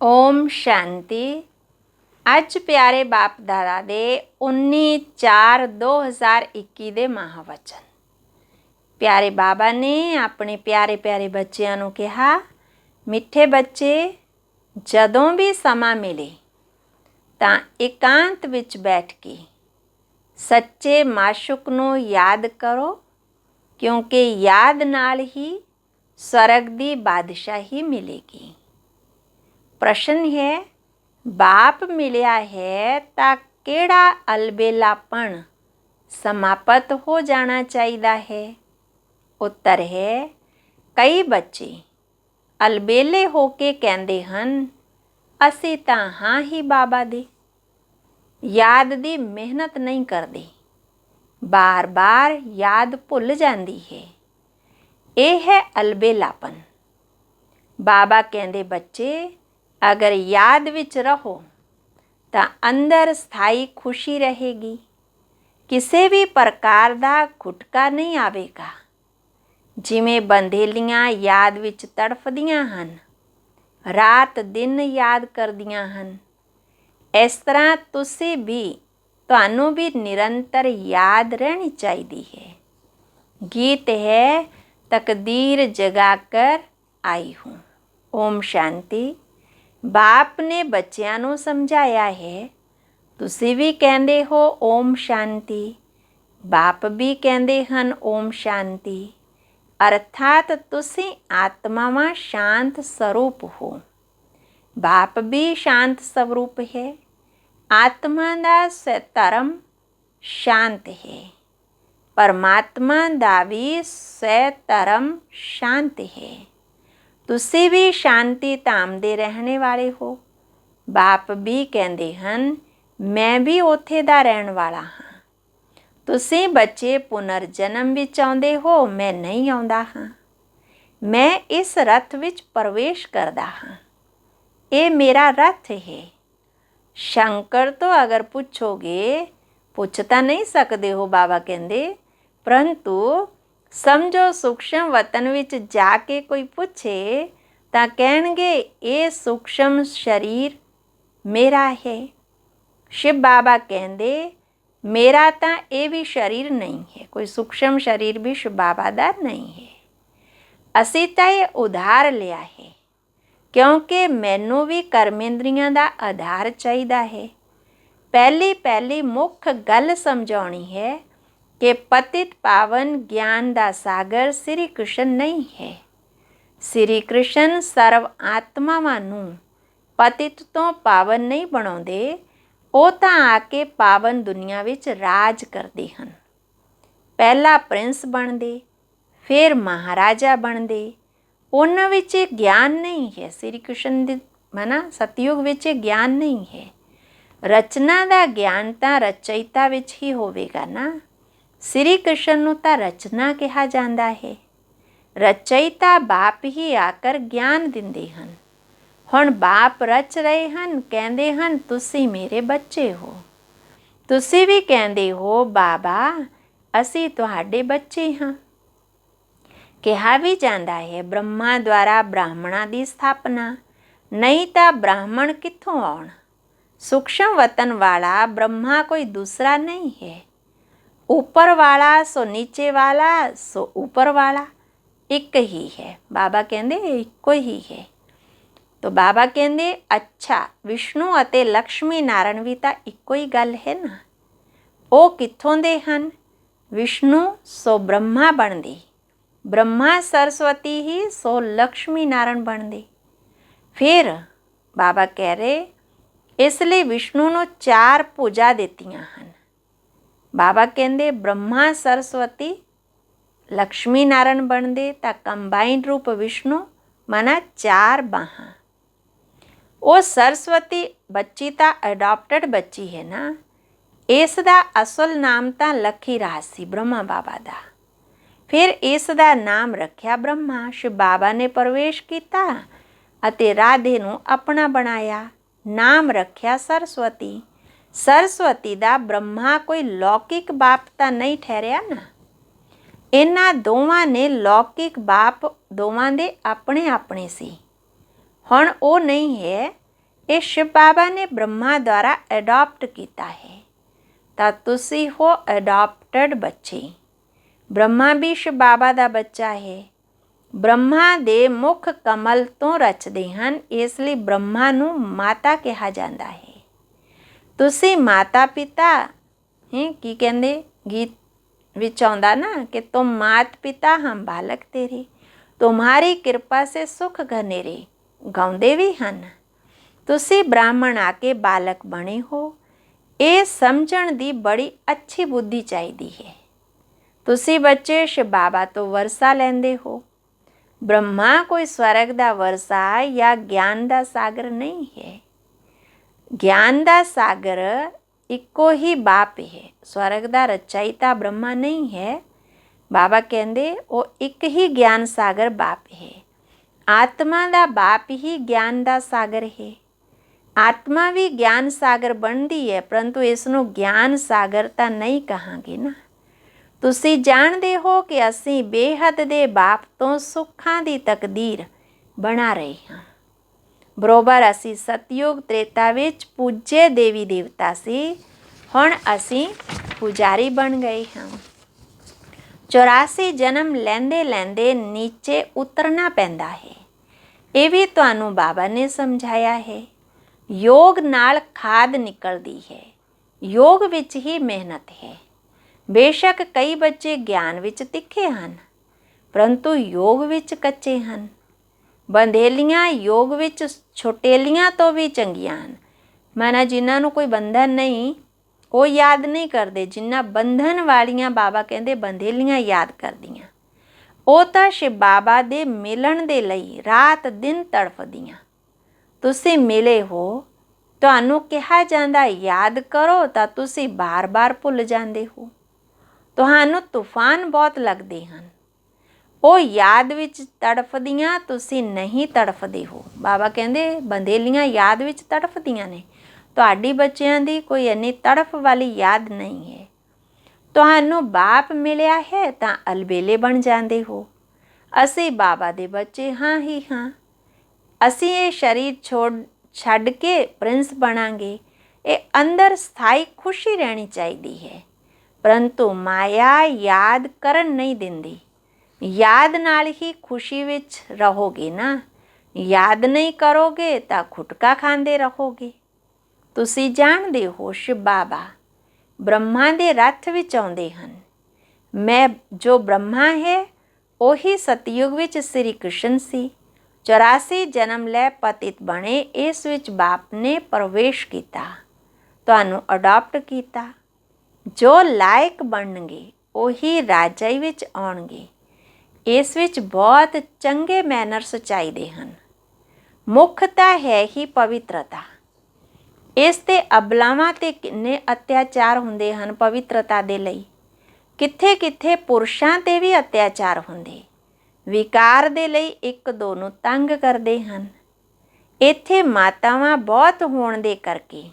ओम शांति। ਅੱਜ ਪਿਆਰੇ ਬਾਪ ਦਾਦਾ ਦੇ 19/4/2021 ਦੇ ਮਹਾਵਚਨ। ਪਿਆਰੇ ਬਾਬਾ ਨੇ ਆਪਣੇ ਪਿਆਰੇ ਪਿਆਰੇ ਬੱਚਿਆਂ ਨੂੰ ਕਿਹਾ, ਮਿੱਠੇ ਬੱਚੇ, ਜਦੋਂ ਵੀ ਸਮਾਂ ਮਿਲੇ ਤਾਂ ਇਕਾਂਤ ਵਿੱਚ ਬੈਠ ਕੇ ਸੱਚੇ ਮਾਸ਼ੂਕ ਨੂੰ ਯਾਦ ਕਰੋ, ਕਿਉਂਕਿ ਯਾਦ ਨਾਲ ਹੀ स्वर्ग ਦੀ ਬਾਦਸ਼ਾਹੀ ਮਿਲੇਗੀ। प्रश्न है, बाप मिलिया है ता केड़ा अलबेलापन समाप्त हो जाना चाहिए है? उत्तर है, कई बच्चे अलबेले हो के कहते हैं, असी तां हाँ ही बाबा दे, याद दी मेहनत नहीं करते, बार बार याद भुल जाती है। यह है अलबेलापन। बाबा कहते, बच्चे अगर याद विच रहो तो अंदर स्थाई खुशी रहेगी, किसी भी प्रकार का खुटका नहीं आवेगा। जिमें बंधेलियां याद विच तड़फदियां हन, रात दिन याद करदियां हन, इस तरह तुसी भी तुहानू भी निरंतर याद रहनी चाहिए है। गीत है, तकदीर जगा कर आई हूँ। ओम शांति। बाप ने बच्चों को समझाया है, तुसी भी कहते हो ओम शांति, बाप भी कहते हैं ओम शांति, अर्थात तुसी आत्मावां शांत स्वरूप हो। बाप भी शांत स्वरूप है, आत्मा दा स्वधर्म शांत है, परमात्मा दा भी स्वधर्म शांत है। तुसी भी शांति धाम दे रहने वाले हो। बाप भी कहते हैं, मैं भी उत्थे दा रहन वाला हाँ। तुसी बच्चे पुनर्जन्म विच आउंदे हो, मैं नहीं आउंदा हाँ। मैं इस रथ विच प्रवेश करदा हाँ, ये मेरा रथ है। शंकर तो अगर पूछोगे, पुछ तां नहीं सकते हो बाबा कहते, परंतु समझो सूक्ष्म वतन विच जाके कोई पूछे तां कहणगे ये सूक्ष्म शरीर मेरा है। शिव बाबा कहते, मेरा तां ये भी शरीर नहीं है, कोई सूक्ष्म शरीर भी शिव बाबा दा नहीं है। असी तां ये उधार लिया है, क्योंकि मैनू भी कर्मेंद्रियां दा आधार चाहिदा है। पहली मुख्य गल समझाउणी है कि पतित पावन ज्ञान दा सागर श्री कृष्ण नहीं है। श्री कृष्ण सर्व आत्मावां नूं पतित तो पावन नहीं बनाउंदे, ਉਹ ਤਾਂ आ के पावन दुनिया विच राज करते हैं। पहला प्रिंस बनते, फिर महाराजा बनते। उन्हां विच ज्ञान नहीं है। श्री कृष्ण दे मना सतयुग विच ज्ञान नहीं है। रचना का ज्ञान तां रचयिता विच ही होवेगा ना। श्री कृष्ण नूं तां रचना कहा जाता है। रचयिता बाप ही आकर ज्ञान दिंदे हन। हुण बाप रच रहे हैं, कहते हैं तुसी मेरे बच्चे हो। तुसी भी कहते हो बाबा असी तुहाडे बच्चे हाँ। कहा भी जाता है ब्रह्मा द्वारा ब्राह्मणा की स्थापना, नहीं तो ब्राह्मण कित्थों आउण। सूक्ष्म वतन वाला ब्रह्मा कोई दूसरा नहीं है। ऊपर वाला सो नीचे वाला सो ऊपर वाला एक ही है। बाबा कहते इको ही है। तो बाबा कहते अच्छा विष्णु अते लक्ष्मी नारायण भी तो इको ही गल है ना। वो कित्थों दे हन? विष्णु सो ब्रह्मा बनते, ब्रह्मा सरस्वती ही सो लक्ष्मी नारायण बनते। फिर बाबा कह रहे इसलिए विष्णु नूं 4 पूजा दित्तियां हन। बाबा कहते ब्रह्मा सरस्वती लक्ष्मी नारायण बनते तो कंबाइंड रूप विष्णु माना 4 बाहां। वो सरस्वती बच्ची तो अडॉप्टेड बच्ची है ना। इसका असल नाम तो लखी रासी ब्रह्मा बाबा दा। फिर इसका नाम रखा ब्रह्मा। शिव बाबा ने प्रवेश किया अते राधे नूं अपना बनाया, नाम रखा सरस्वती। सरस्वती दा ब्रह्मा कोई लौकिक बाप तो नहीं ठहरिया ना। इन्हां दोवां ने लौकिक बाप दोवां दे अपने अपने सी। हुण वो नहीं है ਇਹ ਸ਼ਿਵ ਬਾਬਾ ਨੇ ਬ੍ਰਹਮਾ ਦੁਆਰਾ ਅਡਾਪਟ ਕੀਤਾ ਹੈ। ਤਾਂ ਤੁਸੀਂ ਹੋ ਅਡਾਪਟਡ ਬੱਚੇ। ਬ੍ਰਹਮਾ ਵੀ ਸ਼ਿਵ ਬਾਬਾ ਦਾ ਬੱਚਾ ਹੈ। ਬ੍ਰਹਮਾ ਦੇ ਮੁੱਖ ਕਮਲ ਤੋਂ ਰਚਦੇ ਹਨ, ਇਸ ਲਈ ਬ੍ਰਹਮਾ ਨੂੰ ਮਾਤਾ ਕਿਹਾ ਜਾਂਦਾ ਹੈ। ਤੁਸੀਂ ਮਾਤਾ ਪਿਤਾ ਕੀ ਕਹਿੰਦੇ ਗੀਤ ਵਿੱਚ ਆਉਂਦਾ ਨਾ ਕਿ ਤੁਮ ਮਾਤ ਪਿਤਾ ਹਮ ਬਾਲਕ ਤੇਰੇ, ਤੁਮਹਾਰੀ ਕਿਰਪਾ ਸੇ ਸੁਖ ਘਨੇਰੇ, ਗਾਉਂਦੇ ਵੀ ਹਨ। ਤੁਸੀਂ ਬ੍ਰਾਹਮਣ ਆ ਕੇ ਬਾਲਕ ਬਣੇ ਹੋ। ਇਹ ਸਮਝਣ ਦੀ ਬੜੀ ਅੱਛੀ ਬੁੱਧੀ ਚਾਹੀਦੀ ਹੈ। ਤੁਸੀਂ ਬੱਚੇ ਸ਼ਿਵ ਬਾਬਾ ਤੋਂ ਵਰਸਾ ਲੈਂਦੇ ਹੋ। ਬ੍ਰਹਮਾ ਕੋਈ ਸਵਰਗ ਦਾ ਵਰਸਾ ਜਾਂ ਗਿਆਨ ਦਾ ਸਾਗਰ ਨਹੀਂ ਹੈ। ਗਿਆਨ ਦਾ ਸਾਗਰ ਇੱਕੋ ਹੀ ਬਾਪ ਹੈ। ਸਵਰਗ ਦਾ ਰਚਾਈਤਾ ਬ੍ਰਹਮਾ ਨਹੀਂ ਹੈ। ਬਾਬਾ ਕਹਿੰਦੇ ਉਹ ਇੱਕ ਹੀ ਗਿਆਨ ਸਾਗਰ ਬਾਪ ਹੈ। ਆਤਮਾ ਦਾ ਬਾਪ ਹੀ ਗਿਆਨ ਦਾ ਸਾਗਰ ਹੈ। ਆਤਮਾ ਵੀ ਗਿਆਨ ਸਾਗਰ ਬਣਦੀ ਹੈ, ਪਰੰਤੂ ਇਸ ਨੂੰ ਗਿਆਨ ਸਾਗਰ ਤਾਂ ਨਹੀਂ ਕਹਾਂਗੇ ਨਾ। ਤੁਸੀਂ ਜਾਣਦੇ ਹੋ ਕਿ ਅਸੀਂ ਬੇਹੱਦ ਦੇ ਬਾਪ ਤੋਂ ਸੁੱਖਾਂ ਦੀ ਤਕਦੀਰ ਬਣਾ ਰਹੇ ਹਾਂ। ਬਰੋਬਰ ਅਸੀਂ ਸਤਯੁਗ ਤ੍ਰੇਤਾ ਵਿੱਚ ਪੂਜੇ ਦੇਵੀ ਦੇਵਤਾ ਸੀ, ਹੁਣ ਅਸੀਂ ਪੁਜਾਰੀ ਬਣ ਗਏ ਹਾਂ। 84 ਜਨਮ ਲੈਂਦੇ ਲੈਂਦੇ ਨੀਚੇ ਉਤਰਨਾ ਪੈਂਦਾ ਹੈ। ਇਹ ਵੀ ਤੁਹਾਨੂੰ ਬਾਬਾ ਨੇ ਸਮਝਾਇਆ ਹੈ। ਯੋਗ ਨਾਲ ਖਾਦ ਨਿਕਲਦੀ ਹੈ। ਯੋਗ ਵਿੱਚ ਹੀ ਮਿਹਨਤ ਹੈ। ਬੇਸ਼ੱਕ ਕਈ ਬੱਚੇ ਗਿਆਨ ਵਿੱਚ ਤਿੱਖੇ ਹਨ, ਪਰੰਤੂ ਯੋਗ ਵਿੱਚ ਕੱਚੇ ਹਨ। ਬੰਧੇਲੀਆਂ ਯੋਗ ਵਿੱਚ ਛੋਟੇਲੀਆਂ ਤੋਂ ਵੀ ਚੰਗੀਆਂ ਹਨ। ਮਾਨਾ ਜਿਨ੍ਹਾਂ ਨੂੰ ਕੋਈ ਬੰਧਨ ਨਹੀਂ, ਉਹ ਯਾਦ ਨਹੀਂ ਕਰਦੇ। ਜਿਨ੍ਹਾਂ ਬੰਧਨ ਵਾਲੀਆਂ ਬਾਬਾ ਕਹਿੰਦੇ ਬੰਧੇਲੀਆਂ ਯਾਦ ਕਰਦੀਆਂ, ਉਹ ਤਾਂ ਸ਼ਿਵ ਬਾਬਾ ਦੇ ਮਿਲਣ ਦੇ ਲਈ ਰਾਤ ਦਿਨ ਤੜਫਦੀਆਂ। ਤੁਸੀਂ ਮਿਲੇ ਹੋ, ਤੁਹਾਨੂੰ ਕਿਹਾ ਜਾਂਦਾ ਯਾਦ ਕਰੋ, ਤਾਂ ਤੁਸੀਂ ਬਾਰ-ਬਾਰ ਭੁੱਲ ਜਾਂਦੇ ਹੋ। ਤੁਹਾਨੂੰ ਤੂਫਾਨ ਬਹੁਤ ਲੱਗਦੇ ਹਨ। ਉਹ ਯਾਦ ਵਿੱਚ ਤੜਫਦੀਆਂ, ਤੁਸੀਂ ਨਹੀਂ ਤੜਫਦੇ ਹੋ। ਬਾਬਾ ਕਹਿੰਦੇ ਬੰਧੇਲੀਆਂ ਯਾਦ ਵਿੱਚ ਤੜਫਦੀਆਂ ਨੇ, ਤੁਹਾਡੀ ਬੱਚਿਆਂ ਦੀ ਕੋਈ ਇੰਨੀ ਤੜਫ ਵਾਲੀ ਯਾਦ ਨਹੀਂ ਹੈ। ਤੁਹਾਨੂੰ ਬਾਪ ਮਿਲਿਆ ਹੈ ਤਾਂ ਅਲਬੇਲੇ ਬਣ ਜਾਂਦੇ ਹੋ। ਅਸੀਂ ਬਾਬਾ ਦੇ ਬੱਚੇ ਹਾਂ ਹੀ ਹਾਂ। ਅਸੀਂ ਇਹ ਸਰੀਰ ਛੱਡ ਕੇ ਪ੍ਰਿੰਸ ਬਣਾਂਗੇ। ਇਹ ਅੰਦਰ ਸਥਾਈ ਖੁਸ਼ੀ ਰਹਿਣੀ ਚਾਹੀਦੀ ਹੈ, ਪਰੰਤੂ ਮਾਇਆ ਯਾਦ ਕਰਨ ਨਹੀਂ ਦਿੰਦੀ। ਯਾਦ ਨਾਲ ਹੀ ਖੁਸ਼ੀ ਵਿੱਚ ਰਹੋਗੇ ਨਾ। ਯਾਦ ਨਹੀਂ ਕਰੋਗੇ ਤਾਂ ਖੁਟਕਾ ਖਾਂਦੇ ਰਹੋਗੇ। ਤੁਸੀਂ ਜਾਣਦੇ ਹੋ ਸ਼ਿਵ ਬਾਬਾ ਬ੍ਰਹਮਾ ਦੇ ਰੱਥ ਵਿੱਚ ਆਉਂਦੇ ਹਨ। ਮੈਂ ਜੋ ਬ੍ਰਹਮਾ ਹੈ ਉਹੀ ਸਤਯੁਗ ਵਿੱਚ ਸ੍ਰੀ ਕ੍ਰਿਸ਼ਨ ਸੀ। 84 ਜਨਮ ਲੈ ਪਤਿਤ ਬਣੇ। ਇਸ ਵਿੱਚ ਬਾਪ ਨੇ ਪ੍ਰਵੇਸ਼ ਕੀਤਾ, ਤੁਹਾਨੂੰ ਅਡਾਪਟ ਕੀਤਾ। ਜੋ ਲਾਇਕ ਬਣਨਗੇ ਉਹੀ ਰਾਜਾਈ ਵਿੱਚ ਆਉਣਗੇ। ਇਸ ਵਿੱਚ ਬਹੁਤ ਚੰਗੇ ਮੈਨਰਸ ਚਾਹੀਦੇ ਹਨ। ਮੁੱਖ ਤਾਂ ਹੈ ਹੀ ਪਵਿੱਤਰਤਾ। ਇਸ ਤੇ ਅਬਲਾਵਾਂ ਤੇ ਕਿੰਨੇ ਅਤਿਆਚਾਰ ਹੁੰਦੇ ਹਨ ਪਵਿੱਤਰਤਾ ਦੇ ਲਈ। ਕਿੱਥੇ ਕਿੱਥੇ ਪੁਰਸ਼ਾਂ ਤੇ ਵੀ ਅਤਿਆਚਾਰ ਹੁੰਦੇ, ਵਿਕਾਰ ਦੇ ਲਈ ਇੱਕ ਦੋ ਨੂੰ ਤੰਗ ਕਰਦੇ ਹਨ। ਇੱਥੇ ਮਾਤਾਵਾਂ ਬਹੁਤ ਹੋਣ ਦੇ ਕਰਕੇ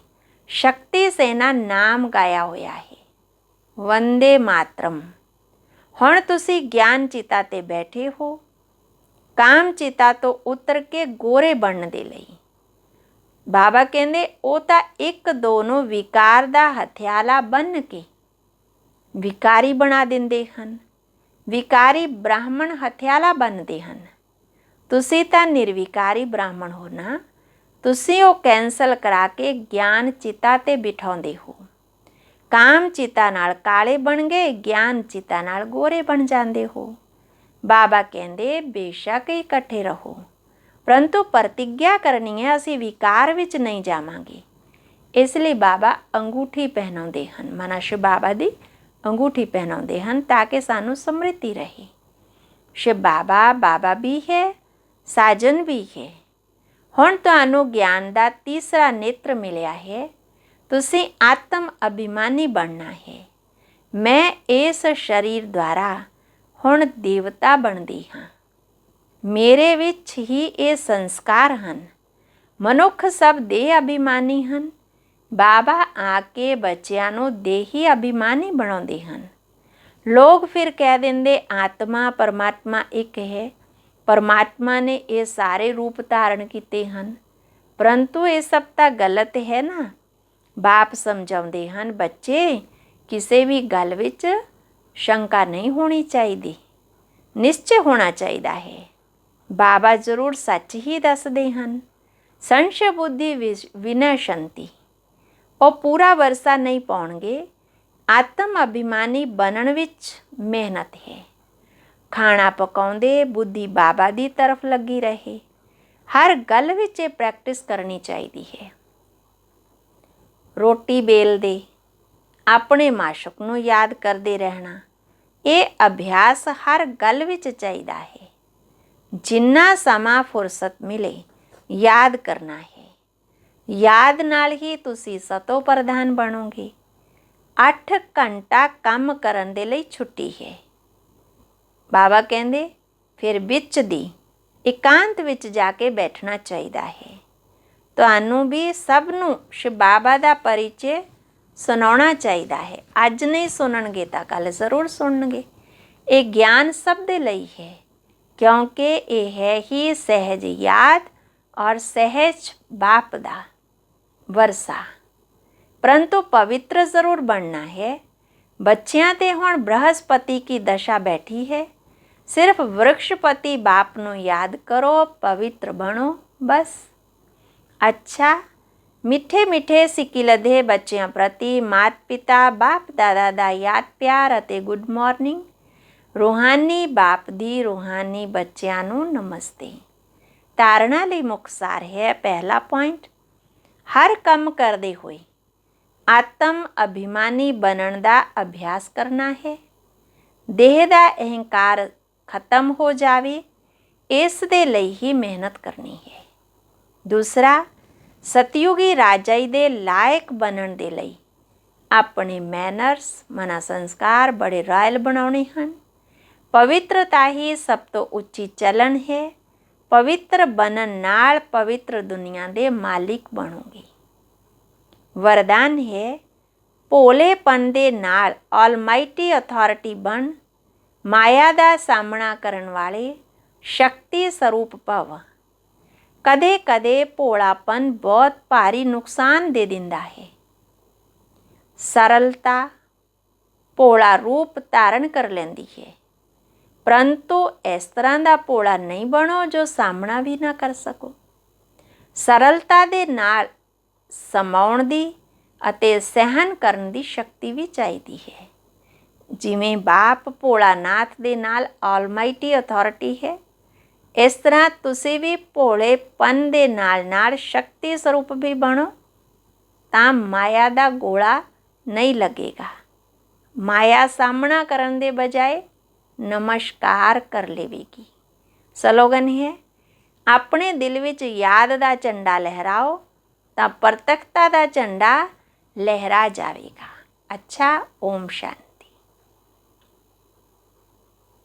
ਸ਼ਕਤੀ ਸੇਨਾ ਨਾਮ ਗਾਇਆ ਹੋਇਆ ਹੈ, ਵੰਦੇ ਮਾਤਰਮ। ਹੁਣ ਤੁਸੀਂ ਗਿਆਨ ਚਿਤਾ ਤੇ ਬੈਠੇ ਹੋ, ਕਾਮ ਚਿਤਾ ਤੋਂ ਉਤਰ ਕੇ ਗੋਰੇ ਬਣਨ ਦੇ ਲਈ। ਬਾਬਾ ਕਹਿੰਦੇ ਉਹ ਤਾਂ ਇੱਕ ਦੋ ਨੂੰ ਵਿਕਾਰ ਦਾ ਹਥਿਆਲਾ ਬੰਨ ਕੇ ਵਿਕਾਰੀ ਬਣਾ ਦਿੰਦੇ ਹਨ। ਵਿਕਾਰੀ ਬ੍ਰਾਹਮਣ ਹਥਿਆਲਾ ਬਣਦੇ ਹਨ। ਤੁਸੀਂ ਤਾਂ ਨਿਰਵਿਕਾਰੀ ਬ੍ਰਾਹਮਣ ਹੋ ਨਾ। ਤੁਸੀਂ ਉਹ ਕੈਂਸਲ ਕਰਾ ਕੇ ਗਿਆਨ ਚਿਤਾ ਤੇ ਬਿਠਾਉਂਦੇ ਹੋ। ਕਾਮ ਚਿਤਾ ਨਾਲ ਕਾਲੇ ਬਣ ਗਏ, ਗਿਆਨ ਚਿਤਾ ਨਾਲ ਗੋਰੇ ਬਣ ਜਾਂਦੇ ਹੋ। ਬਾਬਾ ਕਹਿੰਦੇ ਬੇਸ਼ੱਕ ਇਕੱਠੇ ਰਹੋ, ਪਰੰਤੂ ਪ੍ਰਤਿਗਿਆ ਕਰਨੀ ਹੈ ਅਸੀਂ ਵਿਕਾਰ ਵਿੱਚ ਨਹੀਂ ਜਾਵਾਂਗੇ। ਇਸ ਲਈ ਬਾਬਾ ਅੰਗੂਠੀ ਪਹਿਨਾਉਂਦੇ ਹਨ। ਮਾਨਾ ਸ਼ਿਵ ਬਾਬਾ ਦੀ ਅੰਗੂਠੀ ਪਹਿਨਾਉਂਦੇ ਹਨ ਤਾਂ ਕਿ ਸਾਨੂੰ ਸਮ੍ਰਿਤੀ ਰਹੇ। ਸ਼ਿਵ ਬਾਬਾ ਬਾਬਾ ਵੀ ਹੈ, ਸਾਜਨ ਵੀ ਹੈ। ਹੁਣ ਤੁਹਾਨੂੰ ਗਿਆਨ ਦਾ ਤੀਸਰਾ ਨੇਤਰ ਮਿਲਿਆ ਹੈ। ਤੁਸੀਂ ਆਤਮ ਅਭਿਮਾਨੀ ਬਣਨਾ ਹੈ। ਮੈਂ ਇਸ ਸਰੀਰ ਦੁਆਰਾ ਹੁਣ ਦੇਵਤਾ ਬਣਦੀ ਹਾਂ। ਮੇਰੇ ਵਿੱਚ ਹੀ ਇਹ ਸੰਸਕਾਰ ਹਨ। ਮਨੁੱਖ ਸਭ ਦੇਹ ਅਭਿਮਾਨੀ ਹਨ। ਬਾਬਾ ਆ ਕੇ ਬੱਚਿਆਂ ਨੂੰ ਦੇਹੀ ਅਭਿਮਾਨੀ ਬਣਾਉਂਦੇ ਹਨ। ਲੋਕ ਫਿਰ ਕਹਿ ਦਿੰਦੇ ਆਤਮਾ ਪਰਮਾਤਮਾ ਇੱਕ ਹੈ। ਪਰਮਾਤਮਾ ਨੇ ਇਹ ਸਾਰੇ ਰੂਪ ਧਾਰਨ ਕੀਤੇ ਹਨ। परंतु ये सब तो गलत है ना। बाप समझाते हैं, बच्चे किसी भी गल विच शंका नहीं होनी चाहिए, निश्चय होना चाहिए है। बाबा जरूर सच ही दसदे हैं। संशय बुद्धि विनशंति, वो पूरा वरसा नहीं पाउणगे। आत्म अभिमानी बनण विच मेहनत है। खाना पकाउंदे बुद्धि बाबा दी तरफ लगी रहे। हर गल विच प्रैक्टिस करनी चाहिए है। रोटी बेलदे अपने माशक नूं याद करते रहना, ये अभ्यास हर गल विच चाहिए है। जिन्ना समा फुरसत मिले याद करना है। याद नाल ही तुसी सतो प्रधान बनोगे। 8 घंटा काम करन दे लई छुट्टी है। बाबा कहंदे फिर विच दी एकांत विच जाके बैठना चाहिए है। तुहानू भी सबनू शिव बाबा दा परिचय सुनाउणा चाहिए है। अज नहीं सुनणगे तां कल जरूर सुनणगे। ये ज्ञान सब दे लई है, क्योंकि ये है ही सहज याद और सहज बाप दा वरसा। परंतु पवित्र जरूर बनना है। बच्चियां ते हुण बृहस्पति की दशा बैठी है। सिर्फ वृक्षपति बाप नू याद करो, पवित्र बनो बस। अच्छा, मिठे मिठे सिकिलधे बच्चियां प्रति मात पिता बाप दादा दा याद प्यार अते गुड मॉर्निंग। रूहानी बाप दी रूहानी बच्चियां नू नमस्ते। धारणा लई मुख सार है। पहला पॉइंट, हर काम करदे होए आत्म अभिमानी बनण दा अभ्यास करना है। देह दा अहंकार खत्म हो जावे, इस दे लई ही मेहनत करनी है। दूसरा, सतयुगी राजाई दे लायक बनण दे लई अपने मैनर्स मना संस्कार बड़े रॉयल बनाने हैं। पवित्रता ही सब तो उच्ची चलन है। पवित्र बनन नाल पवित्र दुनिया दे मालिक बनोगे। वरदान है, भोलेपन दे नाल ऑलमाइटी अथॉरिटी बन, माया दा सामना करन वाले शक्ति स्वरूप भव। कदे कदे भोलापन बहुत भारी नुकसान दे दिंदा है। सरलता भोला रूप धारण कर लेंदी है, परंतु इस तरह का भोला नहीं बनो जो सामना भी ना कर सको। सरलता दे नाल समाउण दी अते सहन करन दी शक्ति भी चाहिदी है। जिवें बाप भोलानाथ दे नाल ऑलमाइटी अथॉरिटी है, इस तरह तुसी भी भोलेपन दे नाल नाल शक्ति स्वरूप भी बनो, तां माया दा गोला नहीं लगेगा। माया सामना करन दे बजाय नमस्कार कर लेवेगी। स्लोगन है, अपने दिल विच याद दा झंडा लहराओ तां प्रत्यक्षता दा झंडा लहरा जाएगा। अच्छा, ओम शांति।